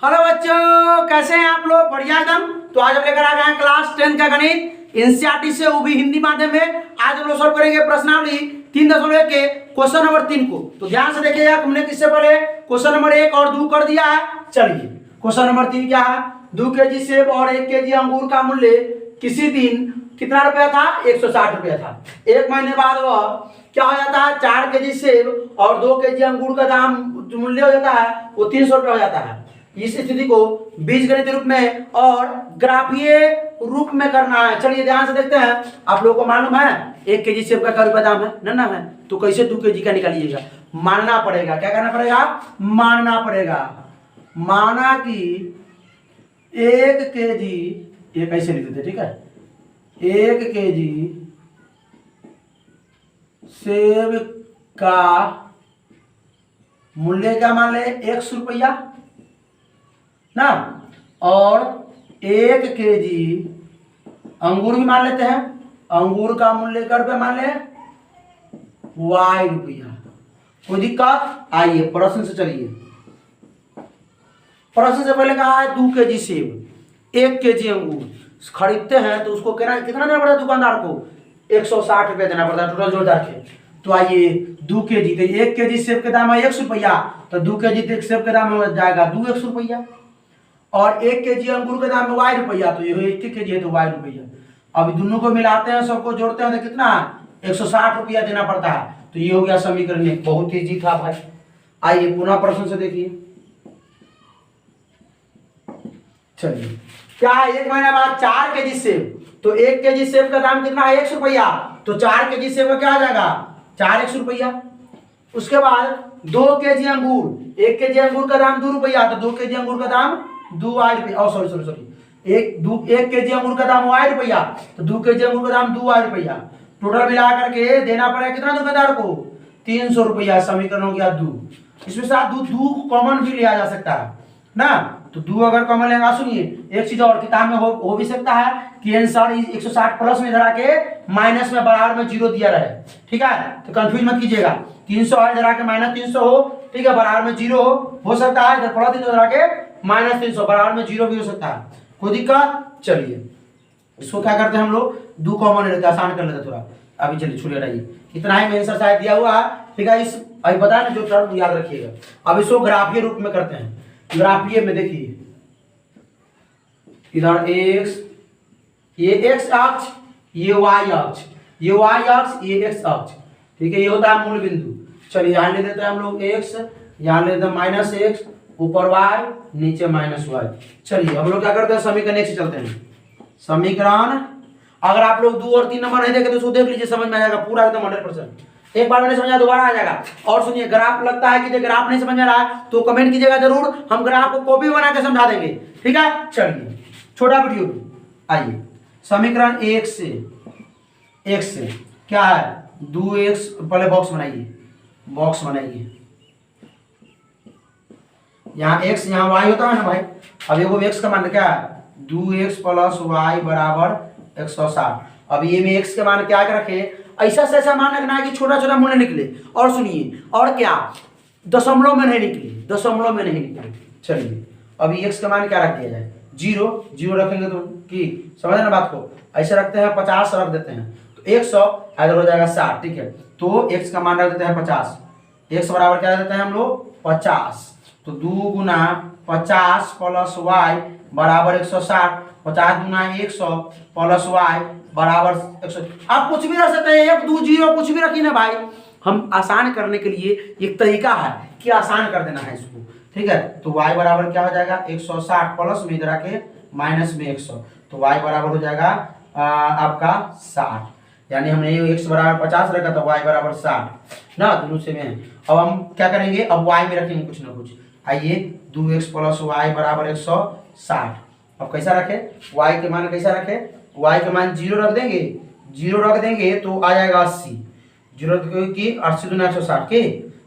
Hello बच्चों, कैसे हैं आप लोग? बढ़िया एकदम। तो आज हम लेकर आ गए हैं क्लास 10 का गणित एनसीईआरटी से, वो भी हिंदी माध्यम में। आज हम लोग सॉल्व करेंगे प्रश्नावली 3.1 के क्वेश्चन नंबर 3 को। तो ध्यान से देखिएगा, हमने किससे पहले क्वेश्चन नंबर 1 और 2 कर दिया है। चलिए क्वेश्चन नंबर 3 क्या है? 2 केजी सेब और 1 केजी अंगूर का मूल्य किसी दिन कितना रुपया था? 160 रुपया था। एक महीने बाद वह क्या हो जाता है? 4 केजी सेब और 2 केजी अंगूर का दाम जो मूल्य हो जाता है वो 300 रुपया हो जाता है। इस स्थिति को बीजगणित रूप में और ग्राफीय रूप में करना है। चलिए ध्यान से देखते हैं। आप लोगों को मालूम है 1 केजी सेब का क्या रुपया दाम है ना है? तो कैसे 2 केजी का निकालिएगा? मानना पड़ेगा। क्या करना पड़ेगा? मानना पड़ेगा। माना कि 1 केजी, ये कैसे लिख देते, ठीक है? 1 केजी सेब का मूल्य क्या मान ले? 100 रुपया ना, और 1 केजी अंगूर भी मान लेते हैं। अंगूर का मूल्य का रुपया मान ले Y रुपया। कोई दिक्कत? आइए प्रश्न से चलिए। प्रश्न से पहले कहा है 2 केजी सेब, 1 केजी अंगूर खरीदते हैं तो उसको कितना देना पड़ता है दुकानदार को? 160 रुपया देना पड़ता है टोटल जोड़दार के। तो आइए 2 केजी, तो 1 केजी सेब के दाम है 100 रुपया, तो 2 केजी सेब के दाम हो जाएगा 2 100 रुपया, और 1 केजी अंगूर के दाम में Y रुपया, तो ये 1 केजी है तो Y रुपया। अब दोनों को मिलाते हैं, सबको जोड़ते हैं तो कितना? 160 रुपया देना पड़ता है। तो ये हो गया समीकरण 1। बहुत ईजी था भाई। आइए पुनः प्रश्न से देखिए। चलिए क्या है? 1 महीना बाद 4 केजी सेब, तो 1 केजी सेब का दाम कितना है? 100 रुपया, तो 4 केजी सेब का क्या आ जाएगा? 4 100 रुपया। उसके बाद 2 केजी अंगूर, 1 केजी अंगूर का दाम 2 रुपया, तो 2 केजी अंगूर का दाम 2 Y रुपया। सॉरी 1 केजी अंगूर का दाम Y रुपया, तो 2 केजी अंगूर का दाम 2 Y रुपया। टोटल मिला करके देना पड़ेगा कितना दुकानदार को? 300 रुपया। समीकरण हो गया 2। इसमें साथ 2 कॉमन भी लिया जा सकता है ना, तो 2 अगर कॉमन लेगा, सुनिए एक चीज और किताब में हो भी सकता है कि आंसर 160 प्लस में धरा के माइनस में बराबर में 0 दिया रहे, ठीक है? तो कंफ्यूज मत कीजिएगा। 300 है धरा के माइनस 300 हो, ठीक है, बराबर में 0 हो सकता है। इधर प्लस 300 धरा के माइनस 300 बराबर में 0 भी हो सकता है। कोई दिक्कत? चलिए इसको क्या करते हैं हम लोग? 2 कॉमन लेते हैं, आसान कर लेते हैं थोड़ा। अभी चलिए छुड़े रहिए, इतना ही में आंसर शायद दिया हुआ है, ठीक है? इस अभी बता ना, जो टर्म याद रखिएगा। अब इसको ग्राफीय रूप में करते हैं। ग्राफीय में देखिए, इधर x, ये x अक्ष, ये y अक्ष, ये y अक्ष, ये x अक्ष, ठीक है? ये होता है मूल बिंदु। चलिए यहाँ ले देते हैं हम लोग x, यहाँ ले देते हैं -x, ऊपर y, नीचे -y। चलिए हम लोग क्या करते हैं? समीकरण 1 से चलते हैं। समीकरण, अगर आप लोग 2 और 3 नंबर नहीं देखे तो उसको देख लीजिए, समझ में आ जाएगा पूरा एकदम 100%। एक बार मैंने समझा, दोबारा आ जाएगा। और सुनिए, ग्राफ लगता है कि ग्राफ नहीं समझ में आ रहा है तो कमेंट कीजिएगा जरूर, हम ग्राफ को कॉपी बना के समझा देंगे, ठीक है? चलिए छोटा वीडियो। आइए समीकरण 1 से क्या है? 2x, पहले बॉक्स बनाइए, बॉक्स बनाइए। यहाँ x यहाँ y होता है ना भाई। अब एगो x का मान क्या है? 2x + y बराबर 160। अब ये में x के मान क्या रखे? ऐसा से ऐसा मान रखना है कि छोटा छोटा मूल्य निकले। और सुनिए, और क्या? दशमलव में नहीं निकले, दशमलव में नहीं निकले। चलिए अभी x का मान क्या रख दिया जाए? 0 रखेंगे तो कि समझ ना बात को? ऐसे रखते हैं, 50 रख देते हैं तो 100 इधर हो जाएगा 60, ठीक है? तो x का मान रख देते हैं 50। x बराबर क्या रख देते हैं हम लोग? 50। तो 2 गुना 50 + y बराबर 160। 50 गुना 100 + y बराबर 100। आप कुछ भी रख सकते हैं, 1 2 0 कुछ भी रखिए ना भाई। हम आसान करने के लिए एक तरीका है कि आसान कर देना है इसको, ठीक है? तो y बराबर क्या हो जाएगा? 160 प्लस में इधर आके माइनस में 100, तो y बराबर हो जाएगा आपका 60। यानी हमने ये x बराबर 50 रखा तो y बराबर 60 ना, दोनों से में। अब हम क्या करेंगे? अब y में रखेंगे कुछ ना कुछ। आइए 2x + y बराबर 160। अब कैसा रखे? y के मान कैसा रखे? y के मान 0 रख देंगे, 0 रख देंगे तो आ जाएगा 80। 0 की 80 गुना 160 के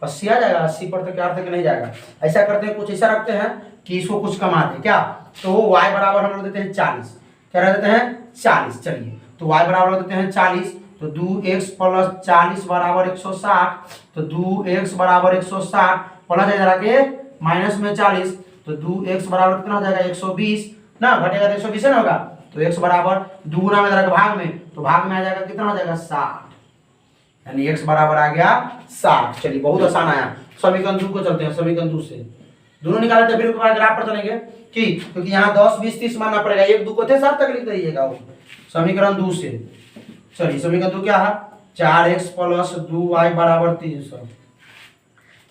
80 आ जाएगा। 80 पर तो क्या अर्थ नहीं जाएगा। ऐसा करते हैं, कुछ ऐसा रखते हैं कि इसको कुछ कमा दें क्या? तो y बराबर हम लोग देते हैं 40। क्या रख देते हैं? 40। चलिए तो y बराबर देते हैं 40, तो 2x + 40 बराबर 160। तो 2x बराबर 160 प्लस इधर आके माइनस में 40, तो 2x बराबर कितना हो जाएगा 120 ना, घटेगा तो 120 ना होगा, तो x बराबर 2 गुना में भाग में, तो भाग में आ जाएगा कितना हो जाएगा 60, यानी x बराबर आ गया 60। चलिए बहुत आसान आया। समीकरण 2 को चलते हैं, समीकरण 2 से दोनों निकाले थे, फिर ग्राफ पर चलेंगे कि क्योंकि यहाँ 10 20 30 मानना पड़ेगा, 1 2 को थे 7 तक लिख दीजिएगा वो। समीकरण 2 से चलिए, समीकरण 2 क्या है, 4x प्लस 2y बराबर 300।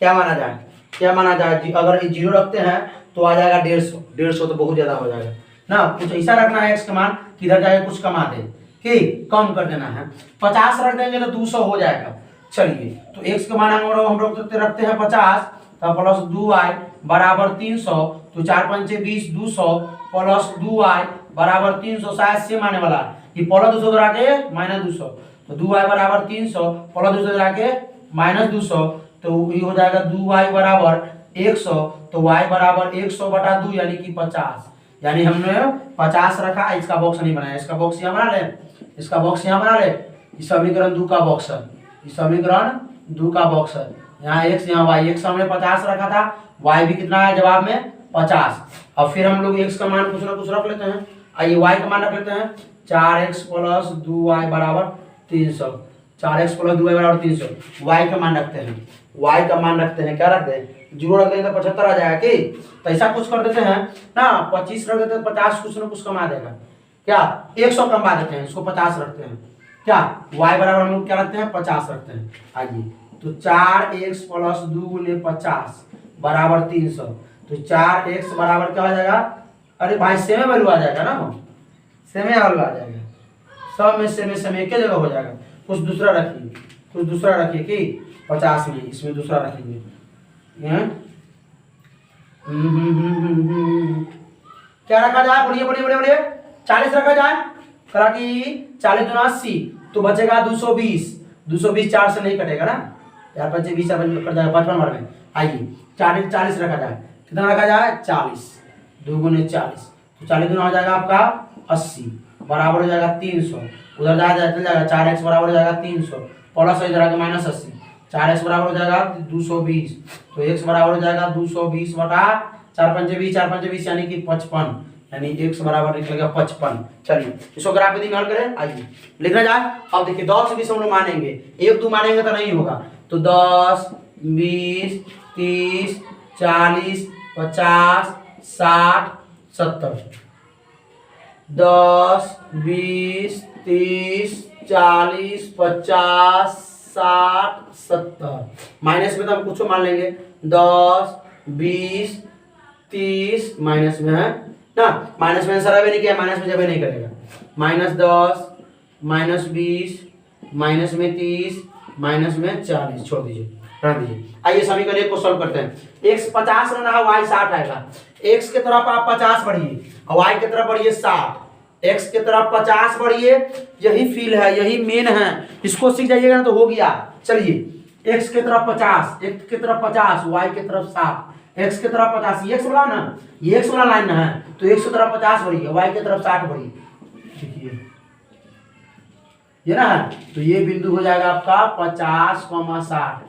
क्या माना जाए, क्या माना जाए, अगर 0 रखते हैं तो आ जाएगा 150, 150 तो बहुत ज्यादा हो जाएगा ना, कुछ ऐसा रखना है x का मान किधर जाएगा कुछ कमा दे कि कम कर देना है। 50 रख देंगे तो 200 हो जाएगा। चलिए तो x का मान हम लोग रखते हैं 50, तो प्लस 2y बराबर 300, तो 4 पंचे 20 200 प्लस 2y बराबर 300, शायद सेम आने वाला ये प्लस 200 करा के माइनस 200, तो 2y बराबर 300 प्लस 200 करा के माइनस 200, तो ये हो जाएगा 2y बराबर 100, तो y बराबर 100 बटा 2 यानी कि 50, यानी हमने 50 रखा, इसका बॉक्स नहीं बनाया, इसका बॉक्स यहाँ बना ले, इसका बॉक्स यहाँ बना ले, इस समीकरण 2 का बॉक्स है, इस समीकरण 2 का बॉक्स है, यहाँ x यहाँ y, x हमने 50 रखा था, y भी कितना है जवाब में 50। अब फिर हम लोग x का मान कुछ ना कुछ रख लेते हैं, आइए y का मान रख लेते हैं 4x प्लस 2y बराबर 300, 4x प्लस 2y बराबर 300, y का मान रखते हैं, y का मान रखते हैं, क्या रखते हैं 0 रख देंगे तो 75 आ जाएगा कि, तो ऐसा कुछ कर देते हैं ना, 25 रख देते हैं 50 कुछ ना कुछ कमा देगा, क्या 100 कमा देते हैं, इसको 50 रखते हैं, क्या y बराबर हम लोग क्या रखते हैं 50 रखते हैं। आइए तो 4x प्लस 2 गुने 50 बराबर 300, तो 4x बराबर क्या हो जाएगा, अरे भाई सेम वैल्यू आ जाएगा ना, सेम वैल्यू आ जाएगा, सब में सेम एक जगह हो जाएगा, कुछ दूसरा रखिए, कुछ दूसरा रखिए कि 50 में इसमें दूसरा रखेंगे, क्या रखा जाए, बढ़िया बढ़िया बढ़िया बढ़िया 40 रखा जाए, करा कि 40 दूना 80, तो बचेगा 220, 220 4 से नहीं कटेगा ना, 4 5 20 कट जाएगा 55 बार में। आइए 40 रखा जाए, कितना रखा जाए 40, 2 गुने 40, तो 40 दूना हो जाएगा आपका 80 बराबर हो जाएगा 300, उधर जाएगा 4x बराबर हो जाएगा 300 प्लस इधर आके माइनस 80, 4x बराबर हो जाएगा 220, तो x बराबर हो जाएगा 220 बटा 4 पंचे 20, 4 पंचे 20 यानी कि 55, यानी x बराबर निकलेगा 55। चलिए इसको ग्राफ में हल करें, आइए लिखना जाए। अब देखिए 10 से 20 हम लोग मानेंगे, 1 2 मानेंगे तो नहीं होगा, तो 10 20 30 40 50 60 70, 10 20 30 40 50 60 70, माइनस में तो हम कुछ मान लेंगे 10 20 30 माइनस में है ना, माइनस में आंसर नहीं किया, माइनस में जब नहीं करेगा, -10 -20 माइनस में 30 माइनस में 40 छोड़ दीजिए, रख दीजिए। आइए समीकरण 1 को सॉल्व करते हैं, x 50 रहना है, y 60 आएगा, x के तरफ आप 50 बढ़िए और y के तरफ बढ़िए 60, x के तरफ 50 बढ़िए, यही फील है, यही मेन है, इसको सीख जाइएगा ना तो हो गया। चलिए x के तरफ 50, x के तरफ 50, y के तरफ 60, x के तरफ 50, ये x वाला ना, ये x वाला लाइन ना है, तो x की तरफ 50 बढ़िए, y की तरफ 60 बढ़िए, देखिए ये ना है, तो ये बिंदु हो जाएगा आपका 50,60।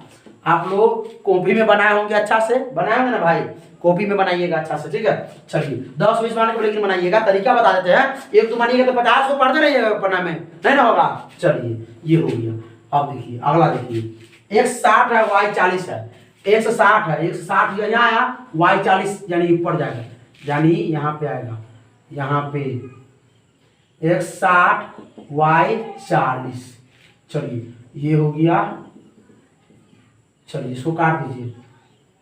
आप लोग कॉपी में बनाए होंगे, अच्छा से बनाए होंगे ना भाई, कॉपी में बनाइएगा अच्छा से, ठीक है। चलिए 10 20 माने को लेकिन बनाइएगा, तरीका बता देते हैं, 1 2 मानिएगा तो 50 को पढ़ते रहिएगा पढ़ना में, नहीं ना होगा। चलिए ये हो गया। अब देखिए अगला देखिए, x 60 है y 40 है, x 60 है, x 60 यहाँ आया, y 40 यानी ऊपर जाएगा, यानी यहाँ पे आएगा, यहाँ पे x 60 y 40। चलिए ये हो गया, चलिए इसको काट दीजिए,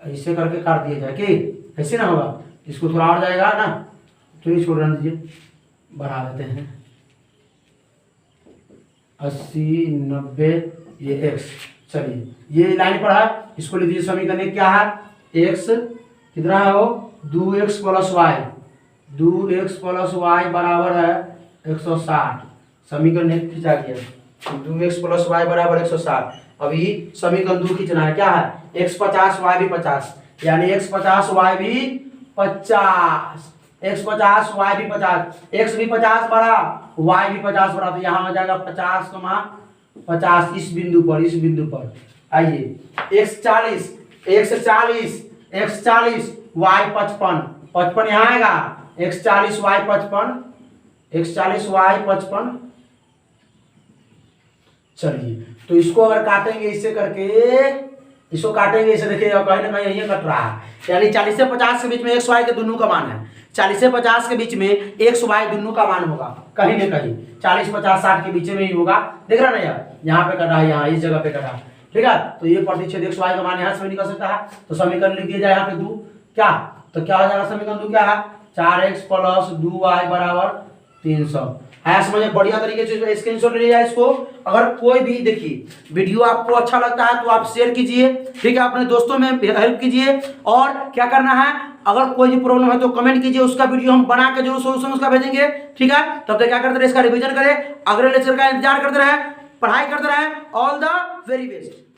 ऐसे करके काट दिया जाए कि ऐसे ना होगा, इसको थोड़ा और जाएगा ना, तो ये छोड़ दीजिए, बढ़ा देते हैं 80 90 ये x। चलिए ये लाइन पर है, इसको लिख दीजिए, समीकरण क्या है, x कितना है वो 2x plus y, 2x plus y बराबर है 160, समीकरण 1 खींचा गया, 2x प्लस y बराबर 160। अभी समीकरण 2 खींचना है, क्या है x 50 y भी 50, यानी x 50 y भी 50, x 50 y भी 50, x भी 50 बड़ा y भी 50 बड़ा, तो यहाँ हो जाएगा 50,50 इस बिंदु पर, इस बिंदु पर। आइए x 40 x 40 वाई 55, 55 यहाँ आएगा, x 40 वाई 55, x 40 वाई 55। चलिए तो इसको अगर काटेंगे इससे करके, इसको काटेंगे इसे, देखिए कहीं ना कहीं यही कट रहा है, यानी 40 से 50 के बीच में एक्स वाई के दोनों का मान है, 40 से 50 के बीच में एक्स वाई दोनों का मान होगा कहीं ना कहीं, 40 50 60 के बीच में ही होगा। देख रहा ना यार, यहाँ पे कटा है, यहाँ इस जगह पे कटा, ठीक है। तो ये प्रतिच्छेद एक्स वाई का मान यहाँ से निकल सकता है। तो समीकरण लिख दिया जाए यहाँ पे 2 क्या, तो क्या हो जाएगा समीकरण 2 क्या है, 4x + 2y = 300 है। समझे, बढ़िया तरीके से स्क्रीनशॉट ले लिया इसको। अगर कोई भी देखिए वीडियो आपको अच्छा लगता है तो आप शेयर कीजिए, ठीक है, अपने दोस्तों में हेल्प कीजिए। और क्या करना है, अगर कोई भी प्रॉब्लम है तो कमेंट कीजिए, उसका वीडियो हम बना के जरूर सोल्यूशन उसका भेजेंगे, ठीक है। तब तक क्या करते रहे, इसका रिवीजन करें, अगले लेक्चर का इंतजार करते रहे, पढ़ाई करते रहे। All the very best.